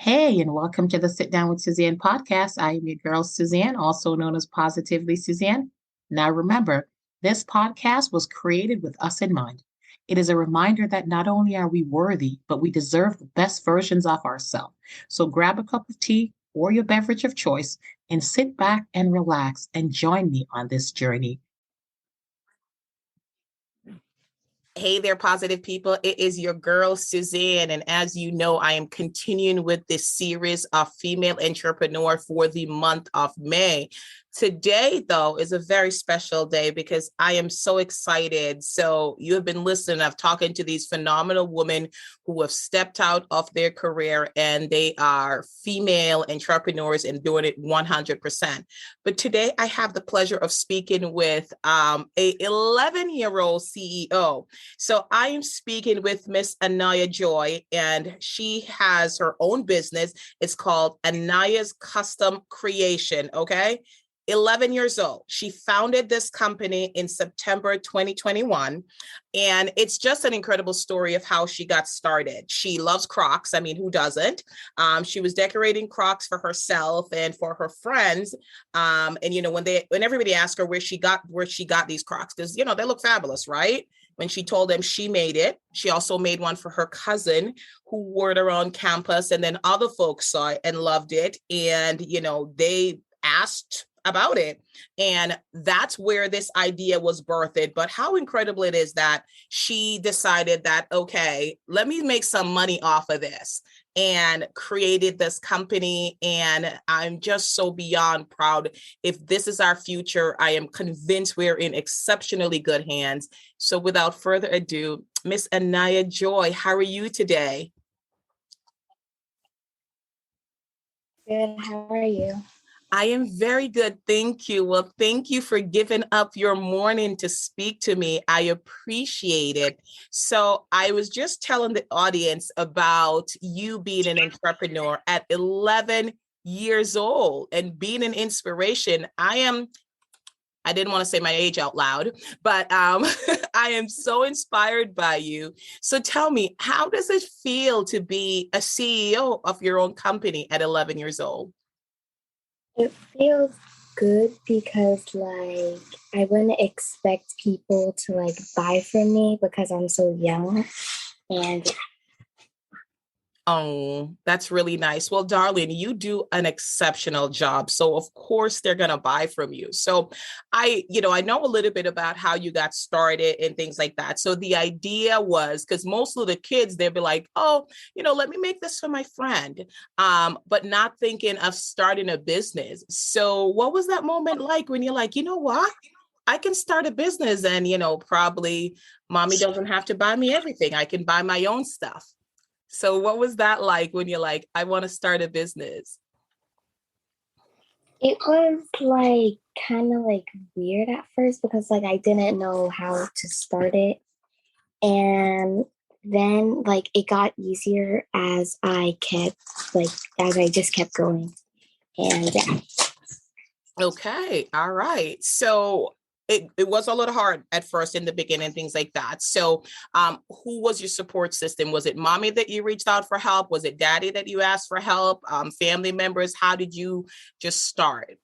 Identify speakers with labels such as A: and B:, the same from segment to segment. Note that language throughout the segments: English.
A: Hey, and welcome to the Sit Down with Suzanne podcast. I am your girl, Suzanne, also known as Positively Suzanne. Now, remember, this podcast was created with us in mind. It is a reminder that not only are we worthy, but we deserve the best versions of ourselves. So grab a cup of tea or your beverage of choice and sit back and relax and join me on this journey.
B: Hey there, positive people. It is your girl, Suzanne. And as you know, I am continuing with this series of female entrepreneur for the month of May. Today, though, is a very special day because I am so excited. So you have been listening. I've talking to these phenomenal women who have stepped out of their career and they are female entrepreneurs and doing it 100%. But today I have the pleasure of speaking with a 11-year-old CEO. So I am speaking with Miss Aniyah Joy, and she has her own business. It's called Aniyah's Custom Creation. Okay. 11 years old. She founded this company in September 2021. And it's just an incredible story of how she got started. She loves Crocs. I mean, who doesn't? She was decorating Crocs for herself and for her friends. And you know, when everybody asked her where she got these Crocs, because they look fabulous, right? When she told them she made it, she also made one for her cousin who wore it around campus. And then other folks saw it and loved it. And, they asked about it. And that's where this idea was birthed. But how incredible it is that she decided that, okay, let me make some money off of this, and created this company. And I'm just so beyond proud. If this is our future, I am convinced we're in exceptionally good hands. So without further ado, Miss Aniyah Joy, how are you today?
C: Good. How are you?
B: I am very good. Thank you. Well, thank you for giving up your morning to speak to me. I appreciate it. So I was just telling the audience about you being an entrepreneur at 11 years old and being an inspiration. I didn't want to say my age out loud, but I am so inspired by you. So tell me, how does it feel to be a CEO of your own company at 11 years old?
C: It feels good because I wouldn't expect people to buy from me because I'm so young. And
B: Oh, that's really nice. Well, darling, you do an exceptional job. So of course they're going to buy from you. So I know a little bit about how you got started and things like that. So the idea was, because most of the kids, they'll be like, oh, let me make this for my friend, but not thinking of starting a business. So what was that moment like when you're like, you know what? I can start a business and, probably mommy doesn't have to buy me everything. I can buy my own stuff. So what was that like when you're like, I want to start a business?
C: it was kind of weird at first because I didn't know how to start it. And then it got easier as I just kept going. And yeah.
B: Okay. All right. So it was a little hard at first in the beginning, things like that. So who was your support system? Was it mommy that you reached out for help? Was it daddy that you asked for help? Family members? How did you just start?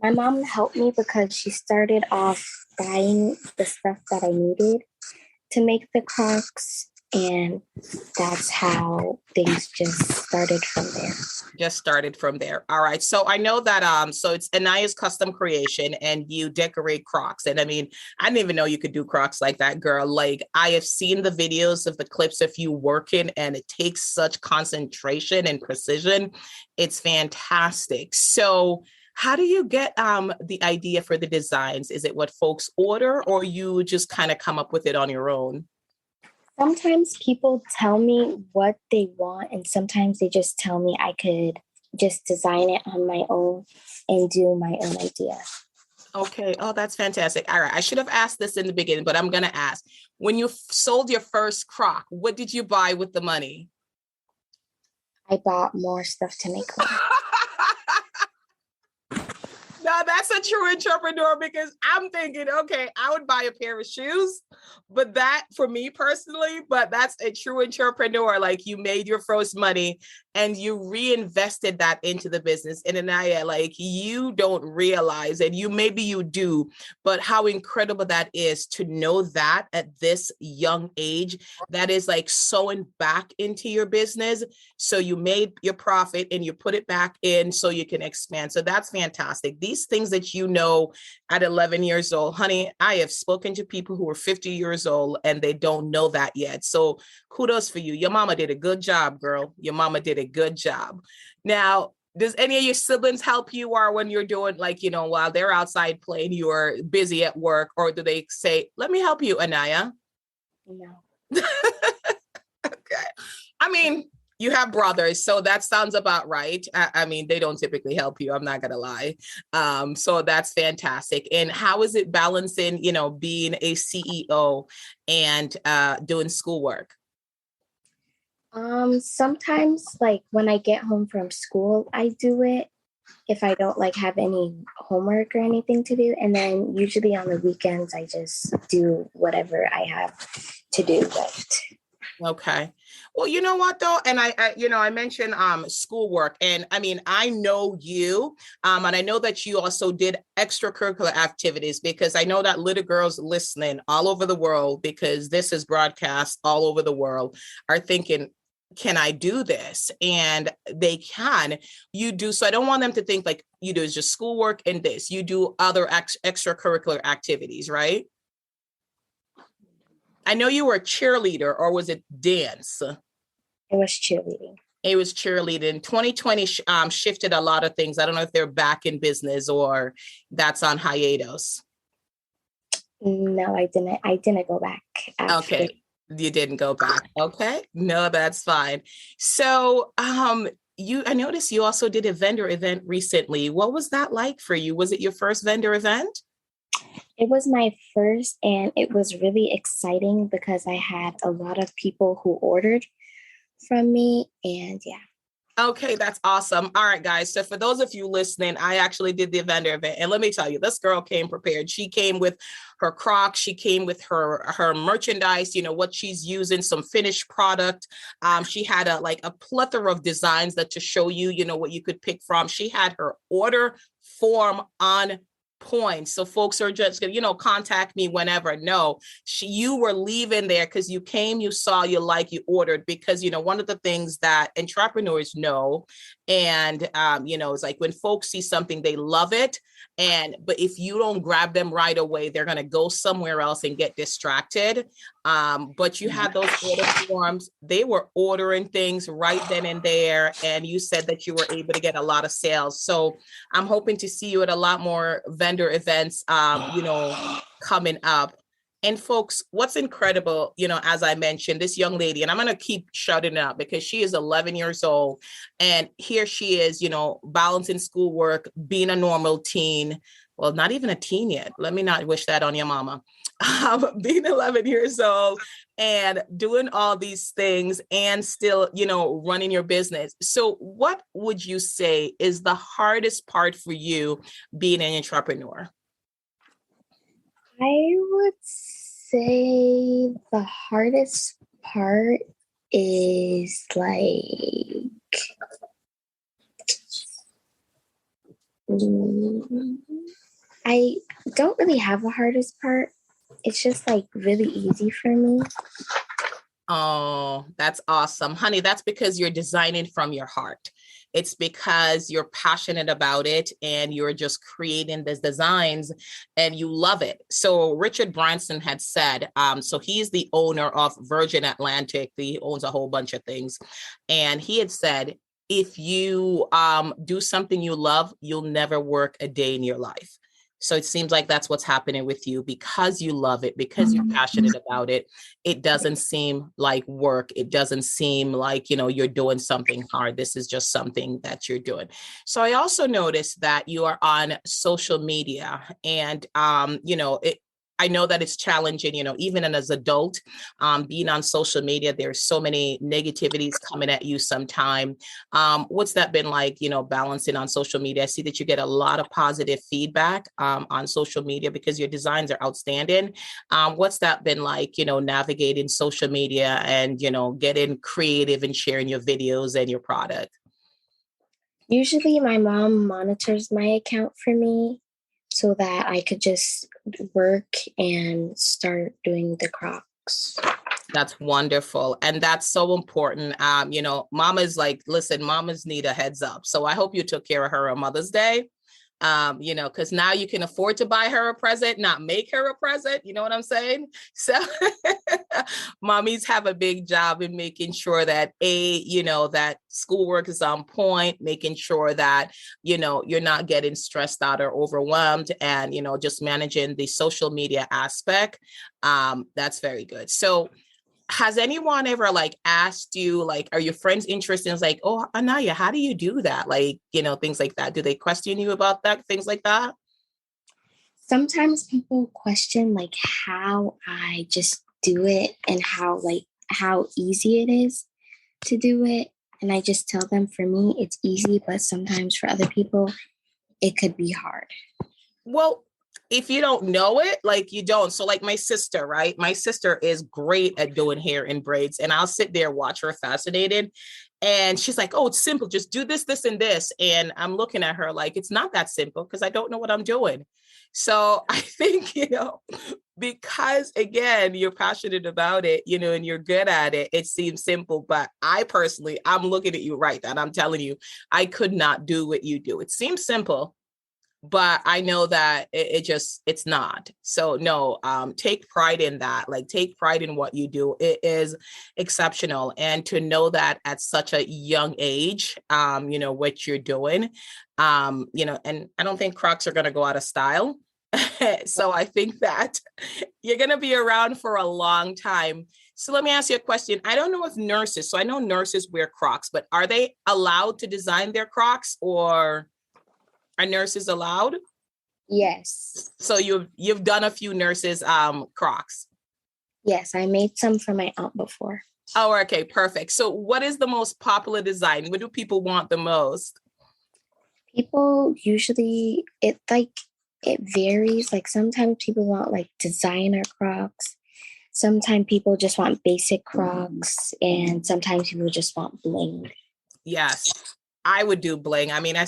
C: My mom helped me because she started off buying the stuff that I needed to make the Crocs. And that's how things just started from there.
B: All right. So I know that so it's Aniyah's Custom Creation and you decorate Crocs. And I mean, I didn't even know you could do Crocs like that, girl. Like, I have seen the videos of the clips of you working, and it takes such concentration and precision. It's fantastic. So how do you get the idea for the designs? Is it what folks order, or you just kind of come up with it on your own?
C: Sometimes people tell me what they want, and sometimes they just tell me I could just design it on my own and do my own idea.
B: Okay. Oh, that's fantastic. All right. I should have asked this in the beginning, but I'm going to ask. When you sold your first Croc, what did you buy with the money?
C: I bought more stuff to make more.
B: No, No, that's a true entrepreneur because I'm thinking, okay, I would buy a pair of shoes, but that for me personally, but that's a true entrepreneur. Like you made your first money and you reinvested that into the business. And Aniyah, like you don't realize, and maybe you do, but how incredible that is to know that at this young age, that is like sewing back into your business. So you made your profit and you put it back in so you can expand. So that's fantastic. These things that you know at 11 years old, honey, I have spoken to people who are 50 years old and they don't know that yet. So kudos for you. Your mama did a good job, girl. Your mama did a good job. Now, does any of your siblings help you, or when you're doing like, while they're outside playing, you're busy at work, or do they say, let me help you, Aniyah?
C: No.
B: Okay. I mean, you have brothers, so that sounds about right. I mean, they don't typically help you. I'm not going to lie. So that's fantastic. And how is it balancing, being a CEO and doing schoolwork?
C: Sometimes like when I get home from school, I do it if I don't like have any homework or anything to do. And then usually on the weekends, I just do whatever I have to do left.
B: Okay. Well, you know what though? And I mentioned schoolwork, and I mean, I know you, and I know that you also did extracurricular activities, because I know that little girls listening all over the world, because this is broadcast all over the world, are thinking, can I do this? And they can. You do. So I don't want them to think like you do is just schoolwork and this. You do other extracurricular activities, right? I know you were a cheerleader, or was it dance?
C: It was cheerleading.
B: It was cheerleading. 2020 shifted a lot of things. I don't know if they're back in business or that's on hiatus.
C: No, I didn't. I didn't go back after.
B: Okay. You didn't go back. Okay. No, that's fine. So I noticed you also did a vendor event recently. What was that like for you? Was it your first vendor event?
C: It was my first, and it was really exciting because I had a lot of people who ordered from me, and yeah.
B: Okay, that's awesome. All right, guys. So for those of you listening, I actually did the vendor event. And let me tell you, this girl came prepared. She came with her Crocs. She came with her merchandise, what she's using, some finished product. She had a plethora of designs that to show you, what you could pick from. She had her order form on point. So folks are just gonna, contact me whenever. No, you were leaving there because you came, you saw, you ordered, because, one of the things that entrepreneurs know, and, it's like when folks see something, they love it. But if you don't grab them right away, they're going to go somewhere else and get distracted. But you had those order forms. They were ordering things right then and there. And you said that you were able to get a lot of sales. So I'm hoping to see you at a lot more vendor events, coming up. And folks, what's incredible, as I mentioned, this young lady, and I'm going to keep shouting out because she is 11 years old. And here she is, balancing schoolwork, being a normal teen. Well, not even a teen yet. Let me not wish that on your mama. Being 11 years old and doing all these things and still, running your business. So what would you say is the hardest part for you being an entrepreneur?
C: I would say the hardest part is I don't really have a hardest part. It's just really easy for me.
B: Oh, that's awesome. Honey, that's because you're designing from your heart. It's because you're passionate about it and you're just creating these designs and you love it. So Richard Branson had said, so he's the owner of Virgin Atlantic. He owns a whole bunch of things. And he had said, if you do something you love, you'll never work a day in your life. So it seems like that's what's happening with you because you love it, because you're passionate about it. It doesn't seem like work. It doesn't seem like, you're doing something hard. This is just something that you're doing. So I also noticed that you are on social media and, I know that it's challenging, even as adult, being on social media, there's so many negativities coming at you sometime. What's that been like, balancing on social media? I see that you get a lot of positive feedback on social media because your designs are outstanding. What's that been like, navigating social media and, getting creative and sharing your videos and your product?
C: Usually my mom monitors my account for me so that I could just work and start doing the Crocs.
B: That's wonderful. And that's so important. Mamas listen, mamas need a heads up. So I hope you took care of her on Mother's Day. Because now you can afford to buy her a present, not make her a present. You know what I'm saying? So mommies have a big job in making sure that that schoolwork is on point, making sure that, you're not getting stressed out or overwhelmed and, just managing the social media aspect. That's very good. So has anyone ever asked you, are your friends interested in oh, Aniyah, how do you do that? Things like that. Do they question you about that? Things like that?
C: Sometimes people question how I just do it and how easy it is to do it. And I just tell them for me, it's easy, but sometimes for other people, it could be hard.
B: Well, if you don't know it, you don't. So my sister, right? My sister is great at doing hair in braids, and I'll sit there, watch her fascinated. And she's like, oh, it's simple. Just do this, this, and this. And I'm looking at her it's not that simple because I don't know what I'm doing. So I think, because again, you're passionate about it, and you're good at it, it seems simple. But I'm looking at you right now, and I'm telling you, I could not do what you do. It seems simple, but I know that it's not. So no, take pride in that. Take pride in what you do. It is exceptional. And to know that at such a young age, what you're doing, and I don't think Crocs are going to go out of style. So I think that you're going to be around for a long time. So let me ask you a question. I don't know if nurses, so I know nurses wear Crocs, but are they allowed to design their Crocs, or are nurses allowed?
C: Yes.
B: So you've done a few nurses Crocs.
C: Yes, I made some for my aunt before.
B: Oh, okay, perfect. So what is the most popular design? What do people want the most?
C: People usually, it varies. Sometimes people want designer Crocs. Sometimes people just want basic Crocs, and sometimes people just want bling.
B: Yes, I would do bling. I mean, I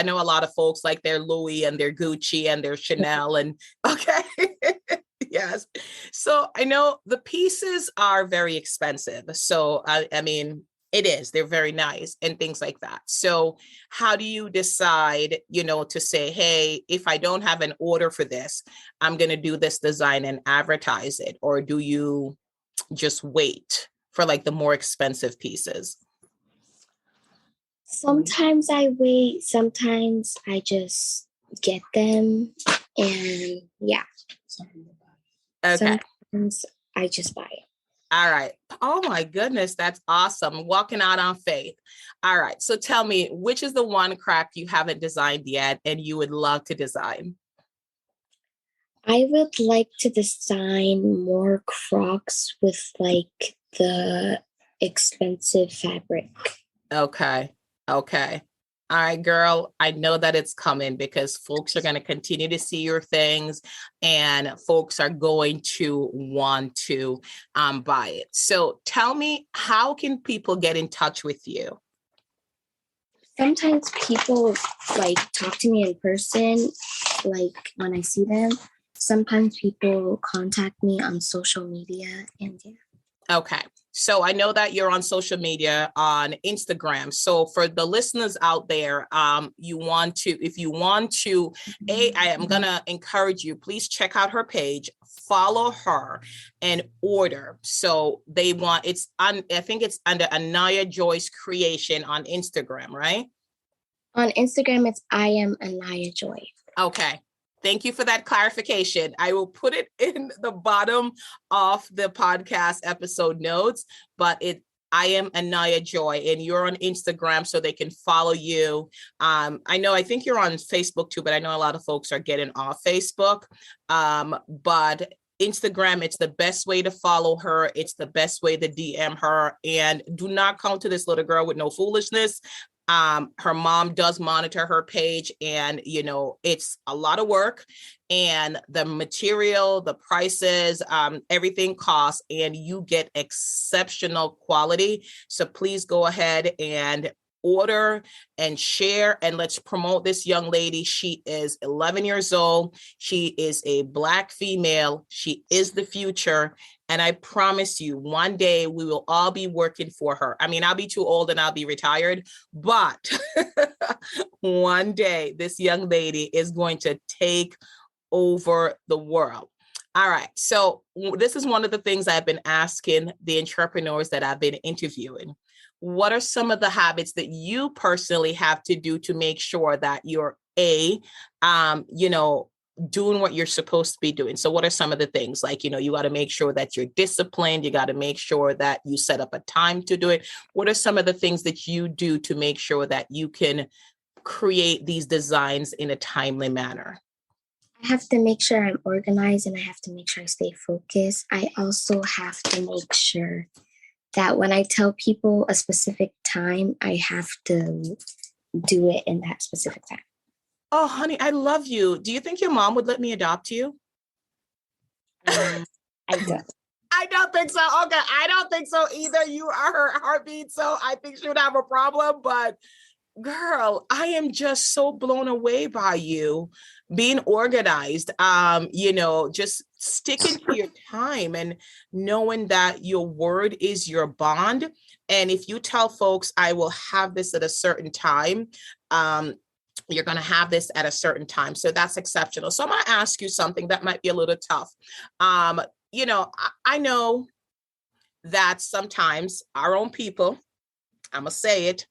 B: know a lot of folks like their Louis and their Gucci and their Chanel and okay. Yes. So I know the pieces are very expensive. So I mean, it is, they're very nice and things like that. So how do you decide, to say, hey, if I don't have an order for this, I'm going to do this design and advertise it? Or do you just wait for the more expensive pieces?
C: Sometimes I wait, sometimes I just get them, and yeah.
B: Okay.
C: Sometimes I just buy it.
B: All right. Oh my goodness, that's awesome. Walking out on faith. All right. So tell me, which is the one Croc you haven't designed yet and you would love to design?
C: I would like to design more Crocs with the expensive fabric.
B: Okay. Okay. All right, girl, I know that it's coming because folks are going to continue to see your things and folks are going to want to buy it. So tell me, how can people get in touch with you?
C: Sometimes people talk to me in person, when I see them. Sometimes people contact me on social media, and yeah.
B: Okay. So I know that you're on social media on Instagram. So for the listeners out there, if you want to, I am going to encourage you, please check out her page, follow her and order. So I think it's under Aniyah Joy's Creation on Instagram, right?
C: On Instagram, it's I am Aniyah Joy.
B: Okay. Thank you for that clarification. I will put it in the bottom of the podcast episode notes, but I am Aniyah Joy, and you're on Instagram so they can follow you. I think you're on Facebook too, but I know a lot of folks are getting off Facebook. But Instagram, it's the best way to follow her. It's the best way to DM her. And do not come to this little girl with no foolishness. Her mom does monitor her page, and it's a lot of work, and the material, the prices, everything costs, and you get exceptional quality. So please go ahead and order and share, and let's promote this young lady. She is 11 years old. She is a Black female. She is the future. And I promise you, one day we will all be working for her. I mean, I'll be too old and I'll be retired, but one day this young lady is going to take over the world. All right. So this is one of the things I've been asking the entrepreneurs that I've been interviewing. What are some of the habits that you personally have to do to make sure that you're doing what you're supposed to be doing? So what are some of the things? Like, you got to make sure that you're disciplined. You got to make sure that you set up a time to do it. What are some of the things that you do to make sure that you can create these designs in a timely manner?
C: I have to make sure I'm organized, and I have to make sure I stay focused. I also have to make sure that when I tell people a specific time, I have to do it in that specific time.
B: Oh, honey, I love you. Do you think your mom would let me adopt you?
C: I don't.
B: I don't think so. Okay, I don't think so either. You are her heartbeat, so I think she would have a problem. But girl, I am just so blown away by you being organized, just sticking to your time and knowing that your word is your bond. And if you tell folks, I will have this at a certain time, you're going to have this at a certain time. So that's exceptional. So I'm going to ask you something that might be a little tough. I know that sometimes our own people, I'm going to say it,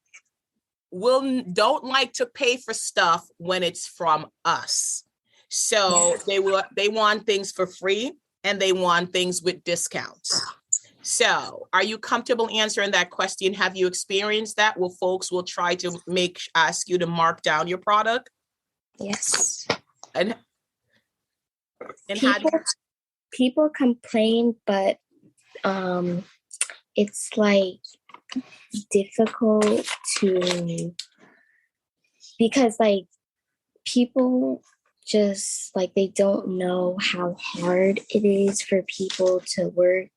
B: don't like to pay for stuff when it's from us. So they want things for free, and they want things with discounts. So are you comfortable answering that question? Have you experienced that? Well, folks will try to ask you to mark down your product?
C: Yes.
B: And
C: people complain, but it's like difficult because like people just like they don't know how hard it is for people to work,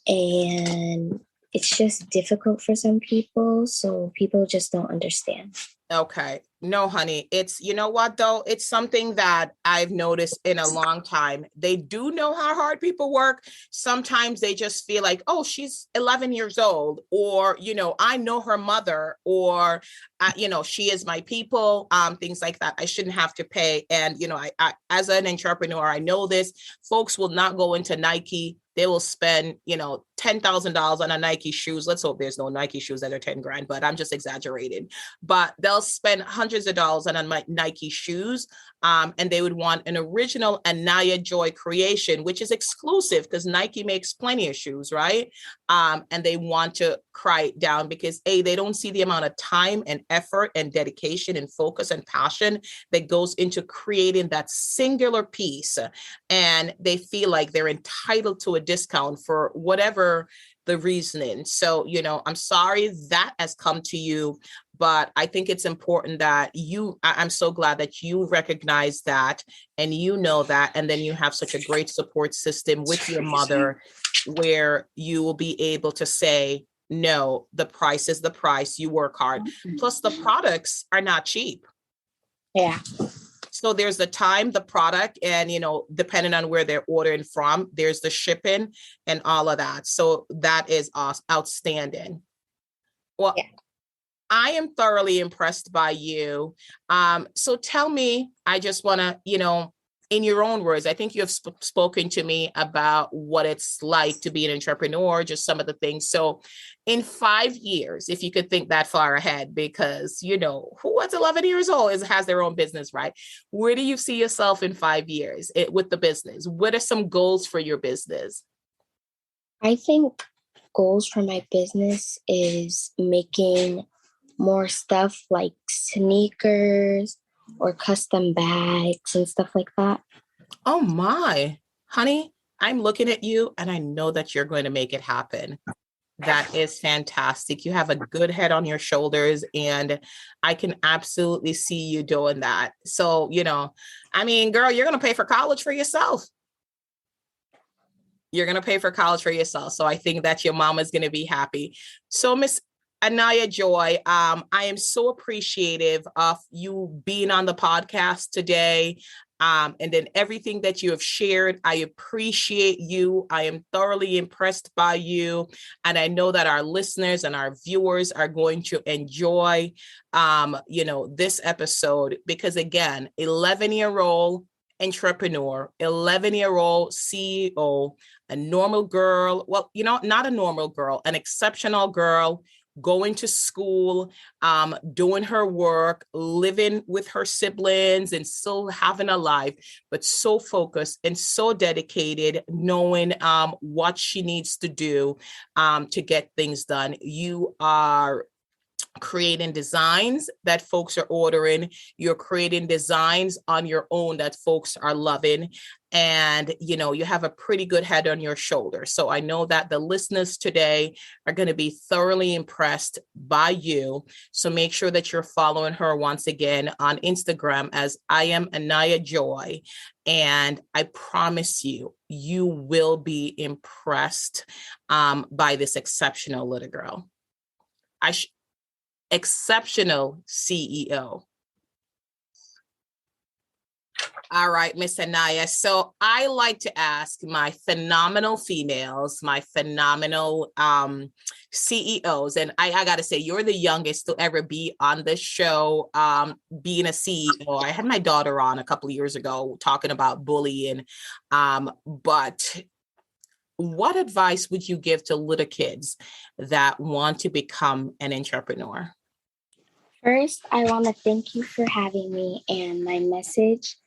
C: and it's just difficult for some people, so people just don't understand.
B: Okay. No, honey, it's, you know what, though? It's something that I've noticed in a long time. They do know how hard people work. Sometimes they just feel like, oh, she's 11 years old, or, I know her mother, or, she is my people, things like that. I shouldn't have to pay. And, I as an entrepreneur, I know this. Folks will not go into Nike. They will spend, $10,000 on a Nike shoes. Let's hope there's no Nike shoes that are 10 grand, but I'm just exaggerating. But they'll spend hundreds of dollars on a Nike shoes. And they would want an original Aniyah Joy creation, which is exclusive because Nike makes plenty of shoes, right? And they want to cry it down because they don't see the amount of time and effort and dedication and focus and passion that goes into creating that singular piece. And they feel like they're entitled to a discount for whatever the reasoning. So, I'm sorry that has come to you, but I think it's important that I'm so glad that you recognize that and you know that, and then you have such a great support system with your mother where you will be able to say, no, the price is the price, you work hard. Plus the products are not cheap.
C: Yeah.
B: So there's the time, the product, and, depending on where they're ordering from, there's the shipping and all of that. So that is outstanding. Well, yeah. I am thoroughly impressed by you. So tell me, I just want to, in your own words, I think you have spoken to me about what it's like to be an entrepreneur, just some of the things. So in 5 years, if you could think that far ahead, because, who was 11 years old has their own business, right? Where do you see yourself in 5 years with the business? What are some goals for your business?
C: I think goals for my business is making more stuff like sneakers or custom bags and stuff like that.
B: Oh my, honey, I'm looking at you and I know that you're going to make it happen. That is fantastic. You have a good head on your shoulders, and I can absolutely see you doing that. So, I mean, girl, you're going to pay for college for yourself. You're going to pay for college for yourself. So I think that your mom is going to be happy. So, Miss Aniyah Joy, I am so appreciative of you being on the podcast today. And then everything that you have shared, I appreciate you. I am thoroughly impressed by you. And I know that our listeners and our viewers are going to enjoy, this episode, because again, 11-year-old entrepreneur, 11-year-old CEO, a normal girl, well, not a normal girl, an exceptional girl, going to school, doing her work, living with her siblings and still having a life, but so focused and so dedicated, knowing what she needs to do to get things done. You are creating designs that folks are ordering. You're creating designs on your own that folks are loving. And, you have a pretty good head on your shoulder. So I know that the listeners today are going to be thoroughly impressed by you. So make sure that you're following her once again on Instagram as I am Aniyah Joy. And I promise you, you will be impressed by this exceptional little girl. Exceptional CEO. All right, Miss Aniyah. So I like to ask my phenomenal females, my phenomenal CEOs, and I got to say, you're the youngest to ever be on this show, being a CEO. I had my daughter on a couple of years ago talking about bullying, but what advice would you give to little kids that want to become an entrepreneur?
C: First, I want to thank you for having me. And my message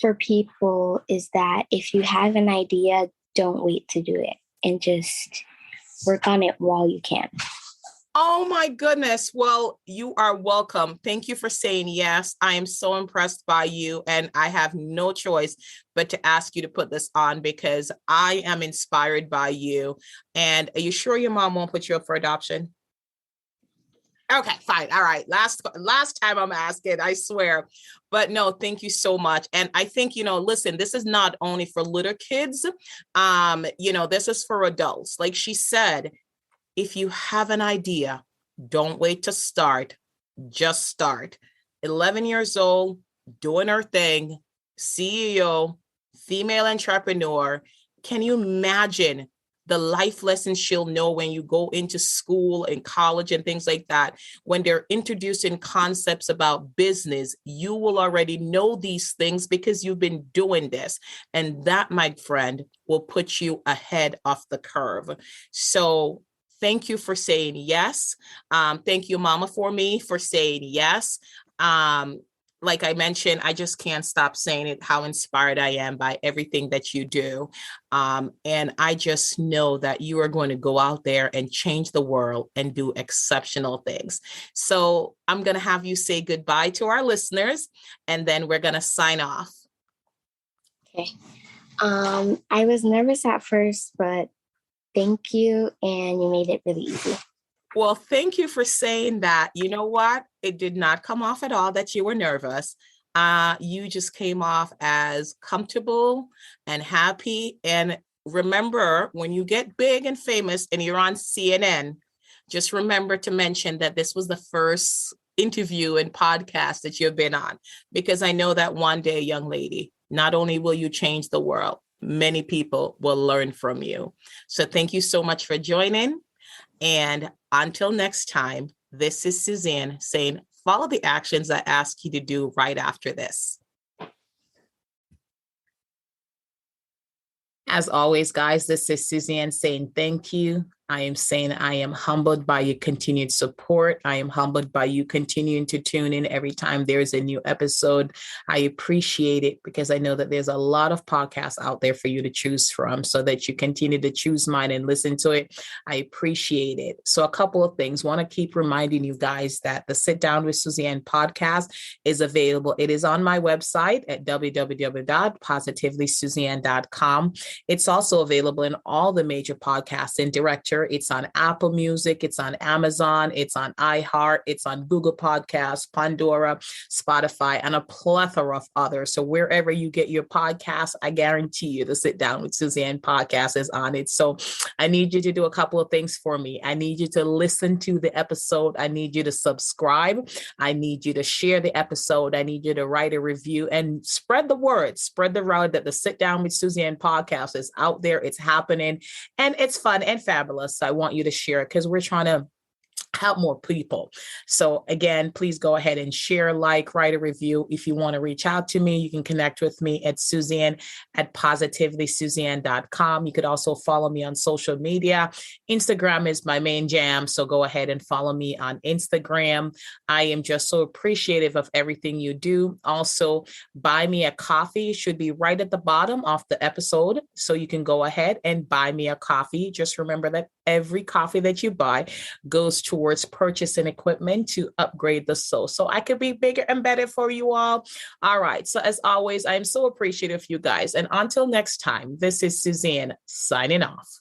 C: for people is that if you have an idea, don't wait to do it and just work on it while you can.
B: Oh my goodness. Well, you are welcome. Thank you for saying yes. I am so impressed by you, and I have no choice but to ask you to put this on because I am inspired by you. And are you sure your mom won't put you up for adoption? Okay, fine. All right. Last time I'm asking, I swear. But no, thank you so much. And I think, listen, this is not only for little kids. This is for adults. Like she said, if you have an idea, don't wait to start. Just start. 11 years old, doing her thing, CEO, female entrepreneur. Can you imagine the life lessons she'll know when you go into school and college and things like that? When they're introducing concepts about business, you will already know these things because you've been doing this. And that, my friend, will put you ahead of the curve. So thank you for saying yes. Thank you, Mama, for saying yes. Like I mentioned, I just can't stop saying it, how inspired I am by everything that you do. And I just know that you are going to go out there and change the world and do exceptional things. So I'm going to have you say goodbye to our listeners, and then we're going to sign off.
C: Okay. I was nervous at first, but thank you. And you made it really easy.
B: Well, thank you for saying that. You know what? It did not come off at all that you were nervous. You just came off as comfortable and happy. And remember, when you get big and famous and you're on CNN, just remember to mention that this was the first interview and podcast that you've been on, because I know that one day, young lady, not only will you change the world, many people will learn from you. So thank you so much for joining. And until next time, this is Suzanne saying, follow the actions I ask you to do right after this. As always, guys, this is Suzanne saying thank you. I am saying I am humbled by your continued support. I am humbled by you continuing to tune in every time there's a new episode. I appreciate it because I know that there's a lot of podcasts out there for you to choose from, so that you continue to choose mine and listen to it. I appreciate it. So a couple of things. Want to keep reminding you guys that the Sit Down with Suzanne podcast is available. It is on my website at www.positivelysuzanne.com. It's also available in all the major podcasting directory. It's on Apple Music, it's on Amazon, it's on iHeart, it's on Google Podcasts, Pandora, Spotify, and a plethora of others. So wherever you get your podcasts, I guarantee you the Sit Down with Suzanne podcast is on it. So I need you to do a couple of things for me. I need you to listen to the episode. I need you to subscribe. I need you to share the episode. I need you to write a review and spread the word, spread the word that the Sit Down with Suzanne podcast is out there. It's happening and it's fun and fabulous. So I want you to share it because we're trying to help more people. So again, please go ahead and share, like, write a review. If you want to reach out to me, you can connect with me at Suzanne@positivelysuzanne.com. You could also follow me on social media. Instagram is my main jam. So go ahead and follow me on Instagram. I am just so appreciative of everything you do. Also, buy me a coffee should be right at the bottom of the episode. So you can go ahead and buy me a coffee. Just remember that every coffee that you buy goes towards purchasing equipment to upgrade the soul, so I could be bigger and better for you all. All right. So as always, I'm so appreciative of you guys. And until next time, this is Suzanne signing off.